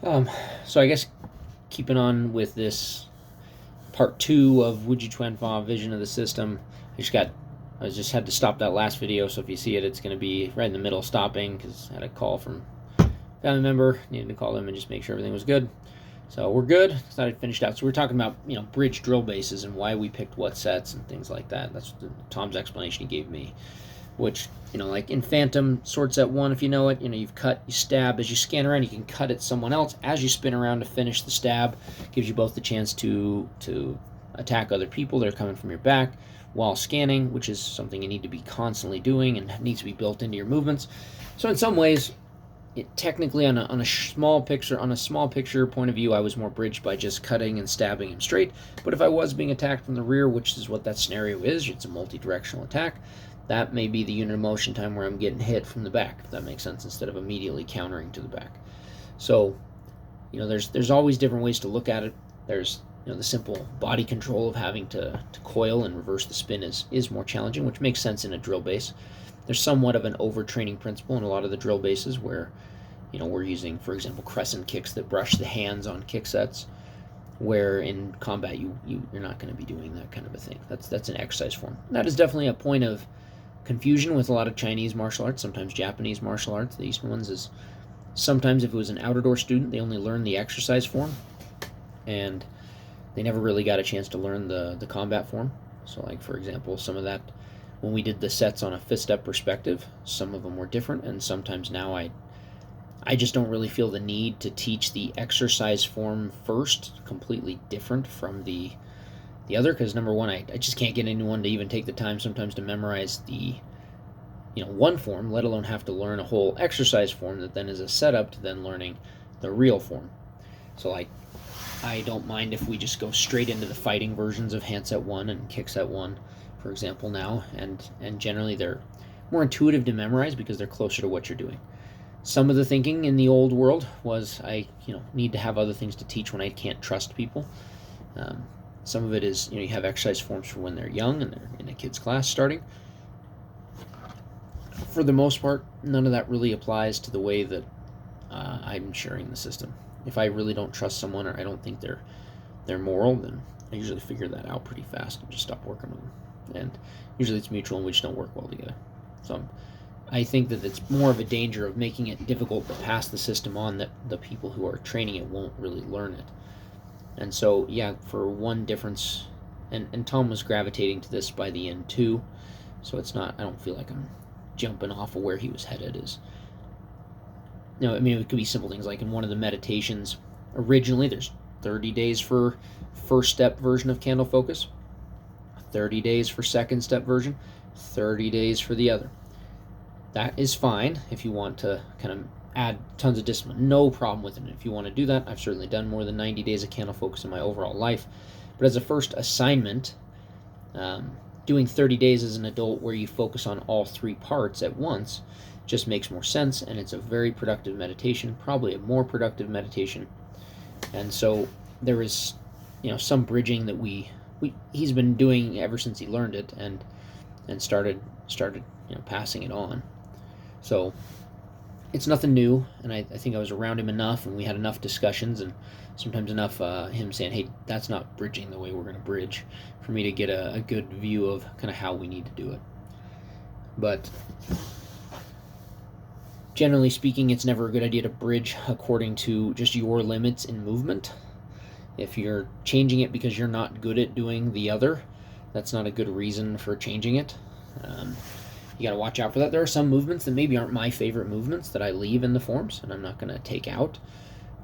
So I guess keeping on with this part two of Wu Ji Quan Fa vision of the system, I just had to stop that last video. So if you see it, it's going to be right in the middle, stopping because I had a call from a family member. Needed to call them and just make sure everything was good. So we're good. Thought I'd finished out. So we're talking about bridge drill bases and why we picked what sets and things like that. That's Tom's explanation he gave me. Which, like in Phantom Sword Set 1, if you know it, you've cut, you stab. As you scan around, you can cut at someone else. As you spin around to finish the stab, gives you both the chance to attack other people that are coming from your back while scanning, which is something you need to be constantly doing and needs to be built into your movements. So in some ways, technically on a small picture point of view, I was more bridged by just cutting and stabbing him straight. But if I was being attacked from the rear, which is what that scenario is, it's a multi-directional attack, that may be the unit of motion time where I'm getting hit from the back, if that makes sense, instead of immediately countering to the back. So, there's always different ways to look at it. There's, the simple body control of having to coil and reverse the spin is more challenging, which makes sense in a drill base. There's somewhat of an overtraining principle in a lot of the drill bases where, we're using, for example, crescent kicks that brush the hands on kick sets, where in combat you're not going to be doing that kind of a thing. That's an exercise form. That is definitely a point of confusion with a lot of Chinese martial arts, sometimes Japanese martial arts. The Eastern ones is sometimes if it was an outer door student, they only learned the exercise form, and they never really got a chance to learn the combat form. So, like for example, some of that when we did the sets on a fifth step perspective, some of them were different, and sometimes now I just don't really feel the need to teach the exercise form first, completely different from the other, because number one, I just can't get anyone to even take the time sometimes to memorize the one form, let alone have to learn a whole exercise form that then is a setup to then learning the real form. So I don't mind if we just go straight into the fighting versions of hand set 1 and kick set 1, for example, now, and generally they're more intuitive to memorize because they're closer to what you're doing. Some of the thinking in the old world was I need to have other things to teach when I can't trust people. Some of it is, you have exercise forms for when they're young and they're in a kid's class starting. For the most part, none of that really applies to the way that I'm sharing the system. If I really don't trust someone or I don't think they're moral, then I usually figure that out pretty fast and just stop working with them. And usually it's mutual and we just don't work well together. So I think that it's more of a danger of making it difficult to pass the system on that the people who are training it won't really learn it. And so, yeah, for one difference, and Tom was gravitating to this by the end too, so it's not, I don't feel like I'm jumping off of where he was headed. It could be simple things like in one of the meditations, originally there's 30 days for first step version of candle focus, 30 days for second step version, 30 days for the other. That is fine if you want to kind of add tons of discipline. No problem with it. If you want to do that, I've certainly done more than 90 days of candle focus in my overall life. But as a first assignment, doing 30 days as an adult where you focus on all three parts at once just makes more sense, and it's a very productive meditation, probably a more productive meditation. And so there is, some bridging that he's been doing ever since he learned it and started passing it on. So it's nothing new, and I think I was around him enough, and we had enough discussions, and sometimes enough him saying, hey, that's not bridging the way we're going to bridge, for me to get a good view of kind of how we need to do it. But generally speaking, it's never a good idea to bridge according to just your limits in movement. If you're changing it because you're not good at doing the other, that's not a good reason for changing it. You got to watch out for that. There are some movements that maybe aren't my favorite movements that I leave in the forms, and I'm not going to take out.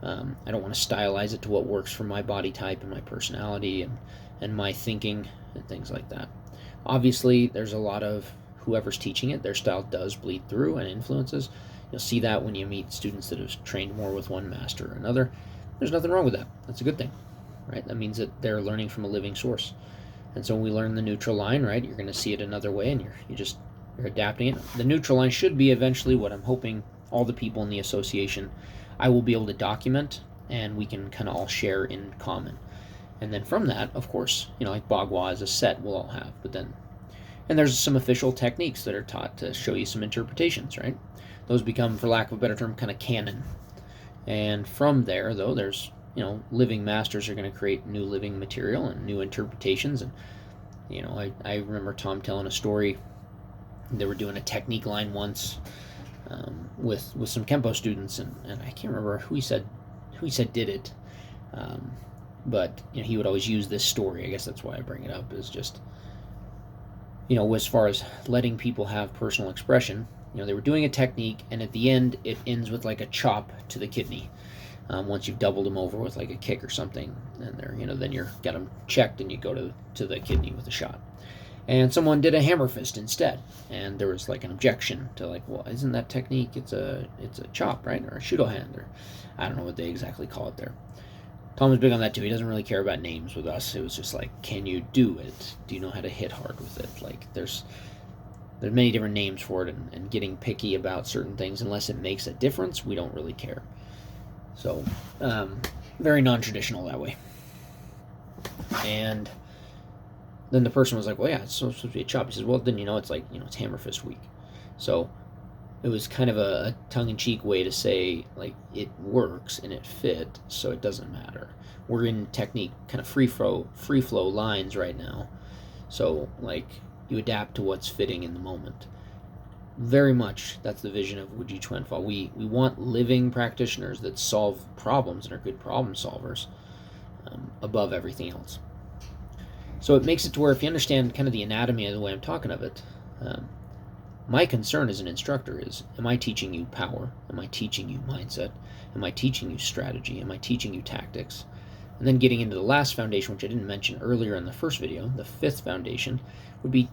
I don't want to stylize it to what works for my body type and my personality and my thinking and things like that. Obviously, there's a lot of whoever's teaching it, their style does bleed through and influences. You'll see that when you meet students that have trained more with one master or another. There's nothing wrong with that. That's a good thing, right? That means that they're learning from a living source. And so when we learn the neutral line, right, you're going to see it another way, and you're adapting it. The neutral line should be eventually what I'm hoping all the people in the association I will be able to document, and we can kind of all share in common. And then from that, of course, like Bagua as a set we'll all have. And there's some official techniques that are taught to show you some interpretations, right? Those become, for lack of a better term, kind of canon. And from there, though, there's, living masters are going to create new living material and new interpretations. And, I remember Tom telling a story. They were doing a technique line once with some Kempo students, and I can't remember who he said did it. But he would always use this story. I guess that's why I bring it up, is just, as far as letting people have personal expression. They were doing a technique, and at the end, it ends with like a chop to the kidney. Once you've doubled them over with like a kick or something, and they're, then you're got them checked, and you go to the kidney with a shot. And someone did a hammer fist instead, and there was like an objection to, like, well, isn't that technique? It's a chop, right, or a shudo hand, or I don't know what they exactly call it there. Tom was big on that too. He doesn't really care about names with us. It was just like, can you do it? Do you know how to hit hard with it? Like, there's many different names for it, and getting picky about certain things, unless it makes a difference, we don't really care. So, very non-traditional that way. And then the person was like, well, yeah, it's supposed to be a chop. He says, well, then, it's like, it's hammer fist week. So it was kind of a tongue-in-cheek way to say, like, it works and it fit, so it doesn't matter. We're in technique, kind of free flow lines right now. So, like, you adapt to what's fitting in the moment. Very much, that's the vision of Wu Ji Quan Fa. We want living practitioners that solve problems and are good problem solvers above everything else. So it makes it to where, if you understand kind of the anatomy of the way I'm talking of it, my concern as an instructor is, am I teaching you power? Am I teaching you mindset? Am I teaching you strategy? Am I teaching you tactics? And then getting into the last foundation, which I didn't mention earlier in the first video, the fifth foundation would be,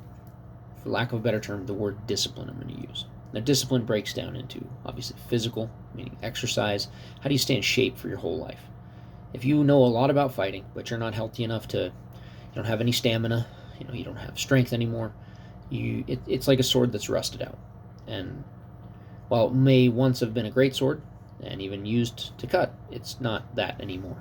for lack of a better term, the word discipline I'm going to use. Now, discipline breaks down into, obviously, physical, meaning exercise. How do you stay in shape for your whole life? If you know a lot about fighting, but you're not healthy enough to, you don't have any stamina, you don't have strength anymore, it's like a sword that's rusted out. And while it may once have been a great sword and even used to cut, it's not that anymore.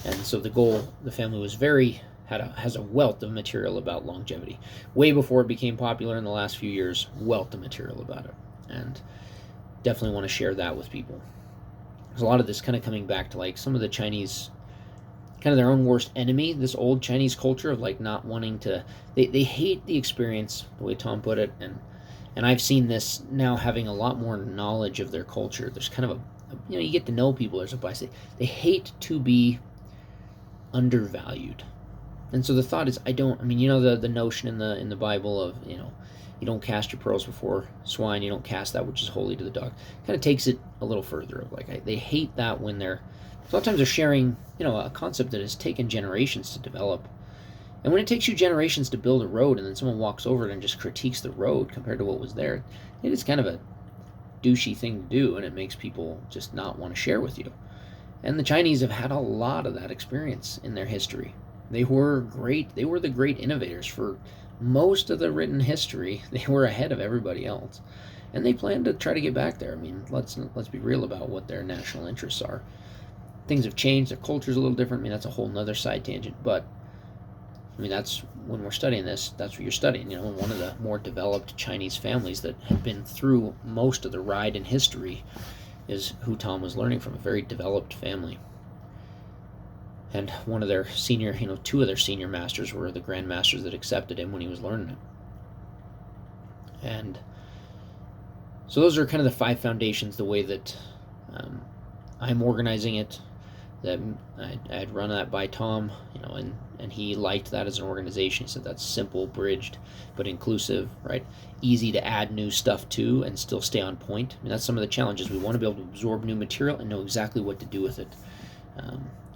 And so the goal, the family was has a wealth of material about longevity. Way before it became popular in the last few years, wealth of material about it. And definitely want to share that with people. There's a lot of this kind of coming back to, like, some of the Chinese, kind of their own worst enemy, this old Chinese culture of, like, not wanting to, they hate the experience, the way Tom put it, and I've seen this now, having a lot more knowledge of their culture. There's kind of you get to know people, there's a bias. They hate to be undervalued. And so the thought is, the notion in the Bible of, you don't cast your pearls before swine, you don't cast that which is holy to the dog. Kind of takes it a little further. Of, like, they hate that when sometimes they're sharing, a concept that has taken generations to develop. And when it takes you generations to build a road, and then someone walks over it and just critiques the road compared to what was there, it is kind of a douchey thing to do, and it makes people just not want to share with you. And the Chinese have had a lot of that experience in their history. They were great. They were the great innovators for most of the written history. They were ahead of everybody else, and they plan to try to get back there. Let's be real about what their national interests are. Things have changed. Their culture's a little different. That's a whole nother side tangent. But that's, when we're studying this, that's what you're studying. One of the more developed Chinese families that have been through most of the ride in history is who Tom was learning from. A very developed family. And one of their senior, two of their senior masters were the grandmasters that accepted him when he was learning it. And so those are kind of the 5 foundations, the way that I'm organizing it. That I'd run that by Tom, and he liked that as an organization. He said that's simple, bridged, but inclusive, right? Easy to add new stuff to and still stay on point. That's some of the challenges. We want to be able to absorb new material and know exactly what to do with it.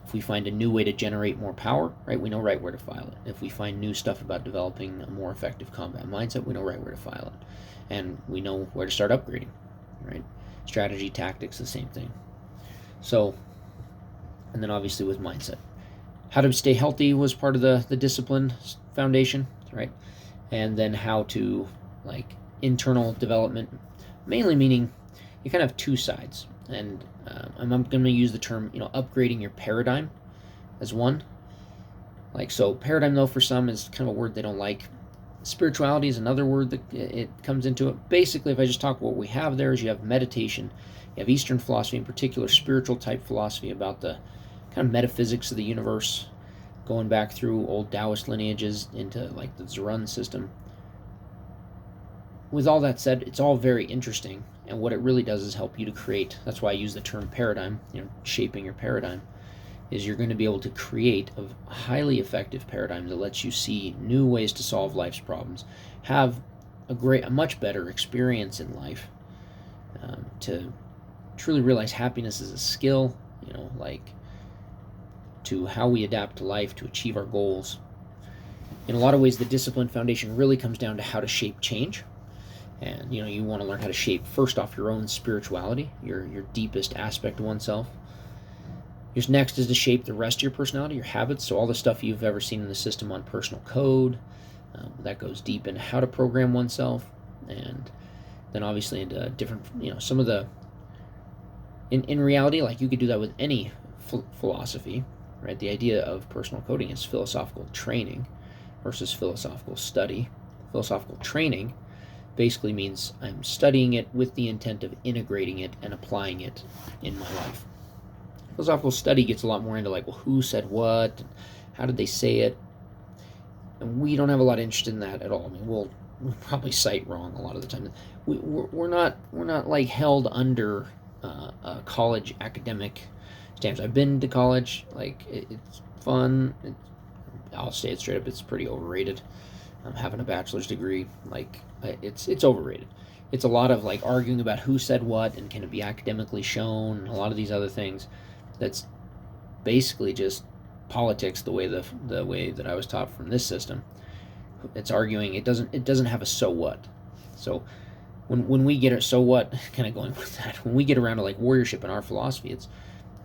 If we find a new way to generate more power, right, we know right where to file it. If we find new stuff about developing a more effective combat mindset, we know right where to file it. And we know where to start upgrading, right? Strategy, tactics, the same thing. So, and then obviously with mindset. How to stay healthy was part of the discipline foundation, right? And then how to, like, internal development, mainly meaning you kind of have 2 sides. And I'm going to use the term, upgrading your paradigm as one. Like, so paradigm, though, for some is kind of a word they don't like. Spirituality is another word that it comes into it. Basically, if I just talk what we have there, is you have meditation, you have Eastern philosophy, in particular spiritual type philosophy about the kind of metaphysics of the universe, going back through old Taoist lineages into like the Zerun system. With all that said, it's all very interesting, and what it really does is help you to create. That's why I use the term paradigm, shaping your paradigm, is you're going to be able to create a highly effective paradigm that lets you see new ways to solve life's problems, have a much better experience in life, to truly realize happiness is a skill, like to how we adapt to life to achieve our goals. In a lot of ways, the discipline foundation really comes down to how to shape change. And you want to learn how to shape, first off, your own spirituality, your deepest aspect of oneself. Just next is to shape the rest of your personality, your habits. So all the stuff you've ever seen in the system on personal code, that goes deep into how to program oneself, and then obviously into different, some of the, in reality, like you could do that with any philosophy, right? The idea of personal coding is philosophical training versus philosophical study. Philosophical training basically means I'm studying it with the intent of integrating it and applying it in my life. Philosophical study gets a lot more into like, well, who said what, and how did they say it, and we don't have a lot of interest in that at all. I mean, we'll probably cite wrong a lot of the time. We're not like held under college academic standards. I've been to college, like it's fun. I'll say it straight up, it's pretty overrated. Having a bachelor's degree, like it's overrated. It's a lot of like arguing about who said what and can it be academically shown, and a lot of these other things. That's basically just politics, the way that I was taught from this system. It's arguing. It doesn't have a so what. So when we get it, so what, kind of going with that, when we get around to like warriorship in our philosophy,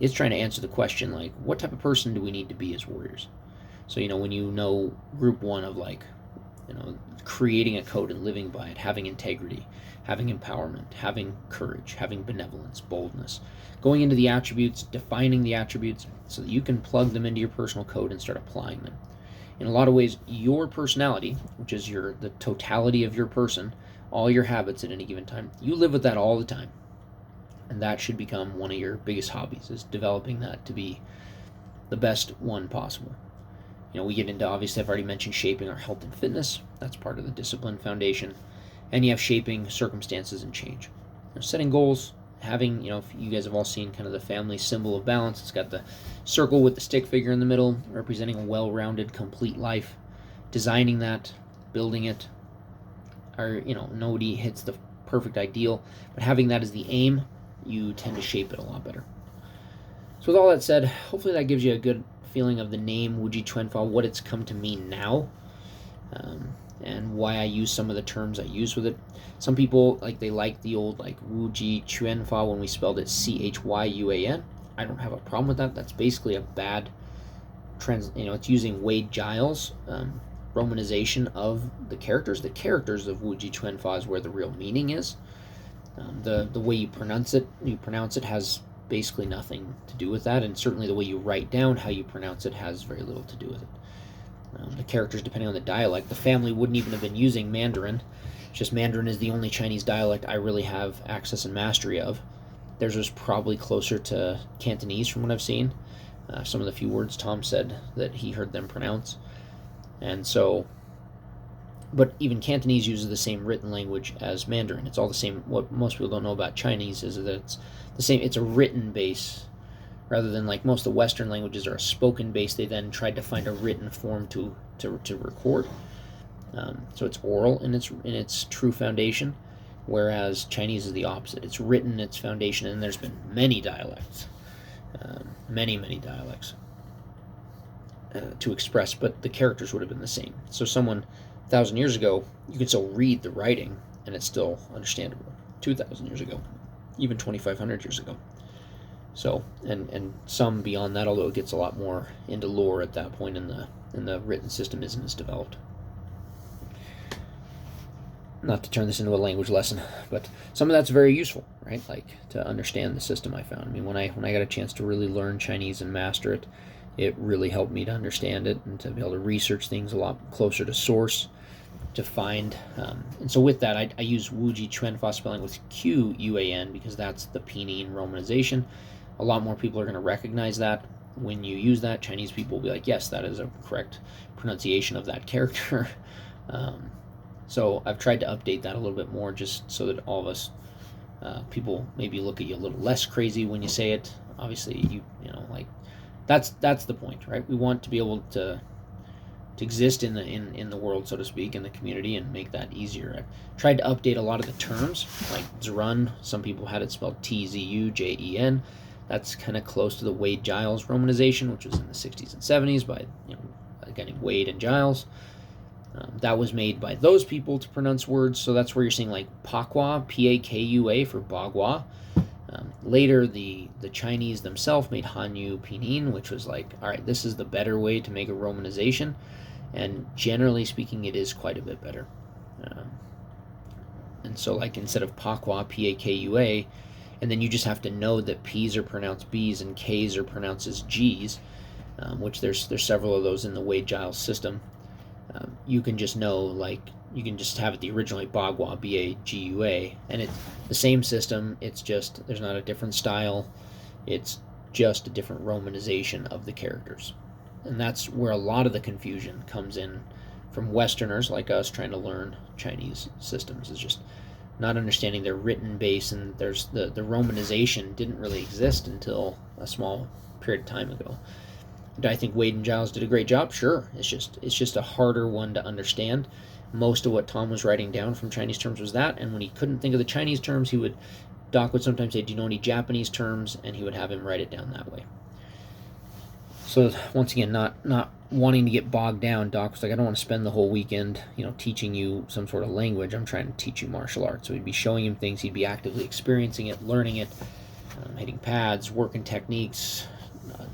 it's trying to answer the question like, what type of person do we need to be as warriors? So when group one of like, creating a code and living by it, having integrity, having empowerment, having courage, having benevolence, boldness, going into the attributes, defining the attributes so that you can plug them into your personal code and start applying them. In a lot of ways, your personality, which is the totality of your person, all your habits at any given time, you live with that all the time. And that should become one of your biggest hobbies, is developing that to be the best one possible. We get into, obviously, I've already mentioned shaping our health and fitness. That's part of the discipline foundation. And you have shaping circumstances and change. Setting goals, having, if you guys have all seen kind of the family symbol of balance, it's got the circle with the stick figure in the middle, representing a well-rounded, complete life. Designing that, building it, or, nobody hits the perfect ideal, but having that as the aim, you tend to shape it a lot better. So with all that said, hopefully that gives you a good feeling of the name Wu Ji Quan Fa, what it's come to mean now, and why I use some of the terms I use with it. Some people like the old like Wu Ji Quan Fa when we spelled it Chyuan. I don't have a problem with that. That's basically a bad it's using Wade Giles romanization of the characters. The characters of Wu Ji Quan Fa is where the real meaning is. The way you pronounce it has basically nothing to do with that, and certainly the way you write down how you pronounce it has very little to do with it. The characters, depending on the dialect, the family wouldn't even have been using Mandarin. It's just Mandarin is the only Chinese dialect I really have access and mastery of. Theirs was probably closer to Cantonese from what I've seen. Some of the few words Tom said that he heard them pronounce. And so, but even Cantonese uses the same written language as Mandarin. It's all the same. What most people don't know about Chinese is that it's the same. It's a written base, rather than like most of the Western languages are a spoken base. They then tried to find a written form to record. So it's oral in its true foundation, whereas Chinese is the opposite. It's written in its foundation, and there's been many dialects, many dialects to express, but the characters would have been the same. So someone 1,000 years ago, you could still read the writing, and it's still understandable. 2,000 years ago, even 2,500 years ago. So, and some beyond that, although it gets a lot more into lore at that point, and the written system isn't as developed. Not to turn this into a language lesson, but some of that's very useful, right? Like to understand the system I found. I mean, when I got a chance to really learn Chinese and master it, it really helped me to understand it and to be able to research things a lot closer to source, to find. And so with that, I use Wu Ji Quan Fa spelling with Q-U-A-N because that's the pinyin romanization. A lot more people are going to recognize that. When you use that, Chinese people will be like, yes, that is a correct pronunciation of that character. So I've tried to update that a little bit more just so that all of us, people maybe look at you a little less crazy when you say it. Obviously, you know, like, that's the point, right? We want to be able to exist in the world, so to speak, in the community, and make that easier. I've tried to update a lot of the terms, like Zerun. Some people had it spelled T-Z-U-J-E-N. That's kind of close to the Wade-Giles romanization, which was in the 60s and 70s by, you know, a guy named Wade and Giles. That was made by those people to pronounce words, so that's where you're seeing like Pakwa, P-A-K-U-A for Bagua. Later, the Chinese themselves made Hanyu Pinyin, which was like, all right, this is the better way to make a romanization, and generally speaking, it is quite a bit better. And so, like, instead of Pakwa, P-A-K-U-A, and then you just have to know that P's are pronounced B's and K's are pronounced as G's, which there's several of those in the Wade-Giles system. You can just know, like, you can just have it the originally Bagua, B-A-G-U-A, and it's the same system. It's just there's not a different style. It's just a different romanization of the characters, and that's where a lot of the confusion comes in from Westerners like us trying to learn Chinese systems. Is just not understanding their written base, and there's the romanization didn't really exist until a small period of time ago. Do I think Wade and Giles did a great job? Sure. It's just a harder one to understand. Most of what Tom was writing down from Chinese terms was that, and when he couldn't think of the Chinese terms, Doc would sometimes say, do you know any Japanese terms? And he would have him write it down that way. So once again, not wanting to get bogged down, Doc was like, I don't want to spend the whole weekend, you know, teaching you some sort of language. I'm trying to teach you martial arts. So he'd be showing him things. He'd be actively experiencing it, learning it, hitting pads, working techniques,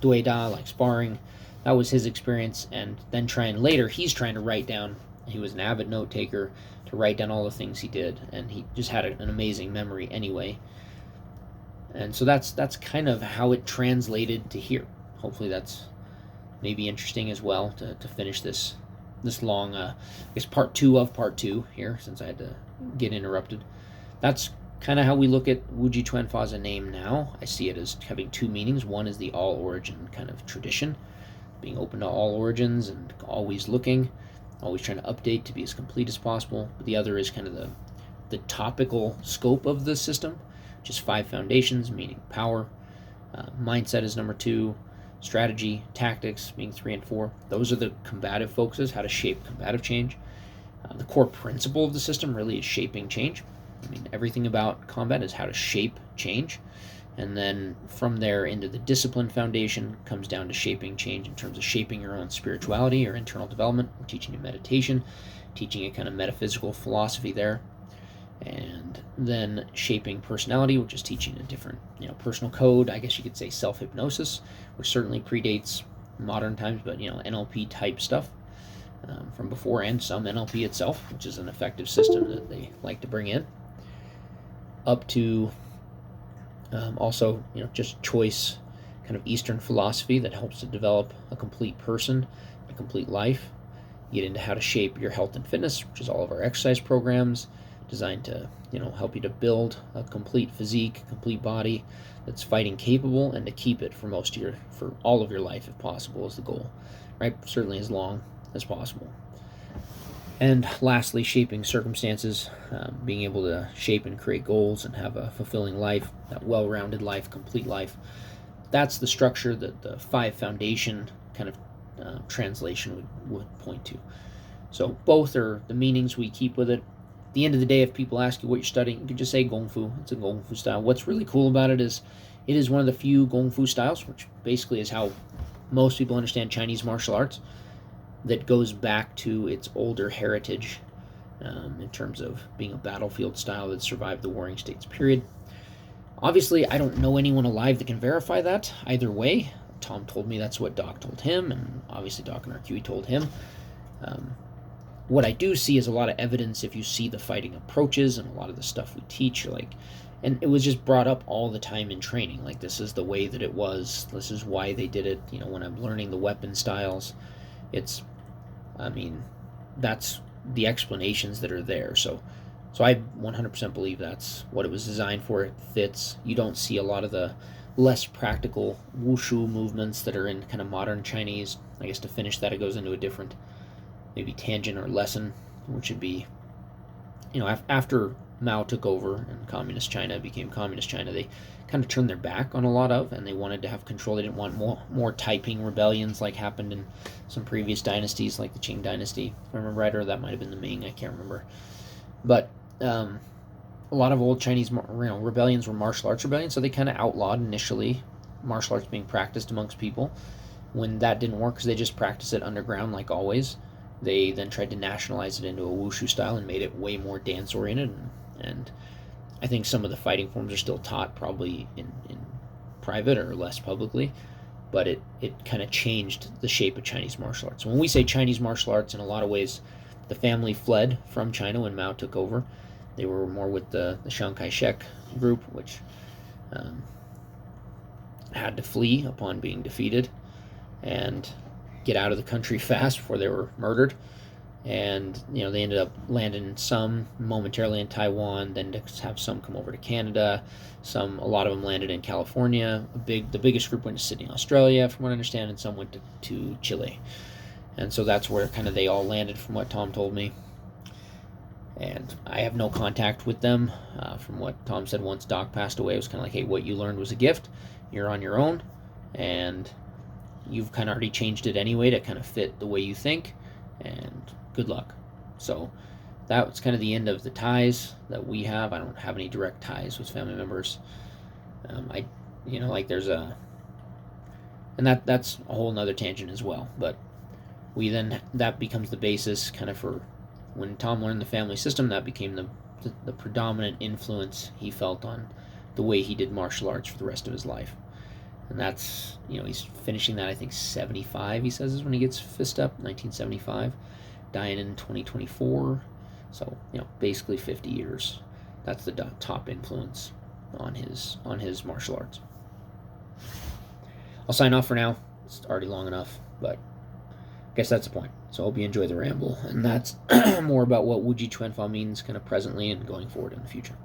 dueda, like sparring. That was his experience. And then he's trying to write down. He was an avid note taker to write down all the things he did, and he just had an amazing memory anyway. And so that's kind of how it translated to here. Hopefully that's maybe interesting as well to finish this long, I guess, part two of part two here, since I had to get interrupted. That's kind of how we look at Wu Ji Quan Fa as a name now. I see it as having two meanings. One is the all origin kind of tradition, being open to all origins and always looking, always trying to update to be as complete as possible. But the other is kind of the topical scope of the system, which is 5 foundations, meaning power. Mindset is number 2. Strategy, tactics being 3 and 4. Those are the combative focuses, how to shape combative change. The core principle of the system really is shaping change. I mean, everything about combat is how to shape change. And then from there into the discipline foundation comes down to shaping change in terms of shaping your own spirituality or internal development. We're teaching you meditation, teaching a kind of metaphysical philosophy there. And then shaping personality, which is teaching a different, personal code. I guess you could say self-hypnosis, which certainly predates modern times, but, NLP type stuff from before, and some NLP itself, which is an effective system that they like to bring in. Up to also, just choice, kind of Eastern philosophy that helps to develop a complete person, a complete life. You get into how to shape your health and fitness, which is all of our exercise programs, designed to, help you to build a complete physique, complete body that's fighting capable, and to keep it for all of your life, if possible, is the goal, right? Certainly as long as possible. And lastly, shaping circumstances, being able to shape and create goals and have a fulfilling life, that well-rounded life, complete life. That's the structure that the 5 foundation kind of translation would point to. So both are the meanings we keep with it. At the end of the day, if people ask you what you're studying, you can just say Gong Fu. It's a Gong Fu style. What's really cool about it is one of the few Gong Fu styles, which basically is how most people understand Chinese martial arts, that goes back to its older heritage in terms of being a battlefield style that survived the Warring States period. Obviously, I don't know anyone alive that can verify that either way. Tom told me that's what Doc told him, and obviously Doc and RQE told him. What I do see is a lot of evidence if you see the fighting approaches and a lot of the stuff we teach, and it was just brought up all the time in training. Like, this is the way that it was. This is why they did it. When I'm learning the weapon styles, that's the explanations that are there. So I 100% believe that's what it was designed for. It fits. You don't see a lot of the less practical wushu movements that are in kind of modern Chinese. I guess to finish that, it goes into a different maybe tangent or lesson, which would be, after Mao took over and communist China became communist China, they kind of turned their back on a lot of, and they wanted to have control. They didn't want more Taiping rebellions like happened in some previous dynasties, like the Qing dynasty, if I remember right, or that might have been the Ming, I can't remember. But a lot of old Chinese rebellions were martial arts rebellions, so they kind of outlawed initially martial arts being practiced amongst people. When that didn't work, because they just practiced it underground like always, they then tried to nationalize it into a wushu style and made it way more dance oriented. And I think some of the fighting forms are still taught probably in private or less publicly, but it kind of changed the shape of Chinese martial arts. When we say Chinese martial arts, in a lot of ways, the family fled from China when Mao took over. They were more with the Chiang Kai-shek group, which had to flee upon being defeated and get out of the country fast before they were murdered. And they ended up landing some momentarily in Taiwan, then to have some come over to Canada. A lot of them landed in California. The biggest group went to Sydney, Australia, from what I understand, and some went to Chile. And so that's where kind of they all landed, from what Tom told me. And I have no contact with them. From what Tom said, once Doc passed away, it was kind of like, hey, what you learned was a gift. You're on your own, and you've kind of already changed it anyway to kind of fit the way you think, and good luck. So that was kind of the end of the ties that we have. I don't have any direct ties with family members. There's and that's a whole nother tangent as well. But that becomes the basis kind of for when Tom learned the family system. That became the predominant influence he felt on the way he did martial arts for the rest of his life. And that's, he's finishing that, I think 75, he says, is when he gets fist up, 1975, dying in 2024. So, basically 50 years. That's the top influence on his martial arts. I'll sign off for now. It's already long enough, but I guess that's the point. So I hope you enjoy the ramble. And that's more about what Wu Ji Quan Fa means kind of presently and going forward in the future.